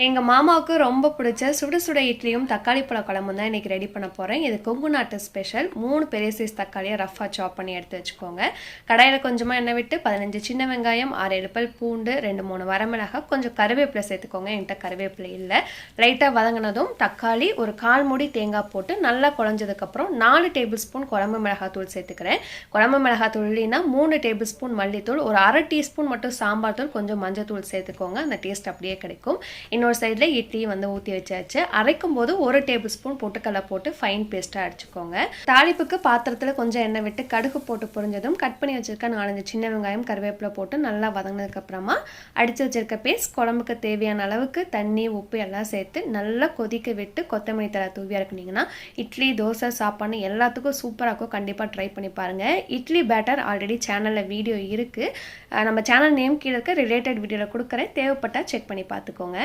எங்கள் மாமாவுக்கு ரொம்ப பிடிச்ச சுட சுட இட்லியும் தக்காளி பழ குழம்பும் தான் இன்றைக்கி ரெடி பண்ண போகிறேன். இது கொங்கு நாட்டு ஸ்பெஷல். 3 பெரிய சைஸ் தக்காளியை ரஃபாக சாப் பண்ணி எடுத்து வச்சுக்கோங்க. கடாயில் கொஞ்சமாக எண்ணெய் விட்டு 15 சின்ன வெங்காயம், 6-7 பல் பூண்டு, 2-3 வரமிளகாய், கொஞ்சம் கருவேப்பிலை சேர்த்துக்கோங்க. என்கிட்ட கருவேப்பிலை இல்லை. லைட்டாக வதங்கினதும் தக்காளி, ஒரு 1/4 மூடி தேங்காய் போட்டு நல்லா குழஞ்சதுக்கப்புறம் 4 டேபிள் ஸ்பூன் குழம்பு மிளகாத்தூள் சேர்த்துக்கிறேன். குழம்பு மிளகாத்தூள் இல்லைன்னா 3 டேபிள் ஸ்பூன் மல்லித்தூள், ஒரு 1/2 டீஸ்பூன் மட்டும் சாம்பார் தூள், கொஞ்சம் மஞ்சள் தூள் சேர்த்துக்கோங்க. அந்த டேஸ்ட் அப்படியே கிடைக்கும். இன்னொரு சைடில் இட்லி ஊற்றி வச்சாச்சு. அரைக்கும் போது 1 டேபிள் ஸ்பூன் பொட்டுக்கடலை போட்டு ஃபைன் பேஸ்ட்டாக அடிச்சுக்கோங்க. தாளிப்புக்கு பாத்திரத்தில் கொஞ்சம் எண்ணெய் விட்டு கடுகு போட்டு பொரிஞ்சதும் கட் பண்ணி வச்சிருக்க 4-5 சின்ன வெங்காயம், கருவேப்பிலை போட்டு நல்லா வதங்கினதுக்கப்புறமா அடித்து வச்சிருக்க பேஸ்ட், குழம்புக்கு தேவையான அளவுக்கு தண்ணி, உப்பு எல்லாம் சேர்த்து நல்லா கொதிக்க விட்டு கொத்தமல்லி தழை தூவி இறக்குனீங்கன்னா இட்லி, தோசை, சாப்பாடு எல்லாத்துக்கும் சூப்பராக இருக்கும். கண்டிப்பாக ட்ரை பண்ணி பாருங்கள். இட்லி பேட்டர் ஆல்ரெடி சேனலில் வீடியோ இருக்குது. நம்ம சேனல் நேம் கீழே இருக்க ரிலேட்டட் வீடியோவில் கொடுக்குறேன். தேவைப்பட்டால் செக் பண்ணி பார்த்துக்கோங்க.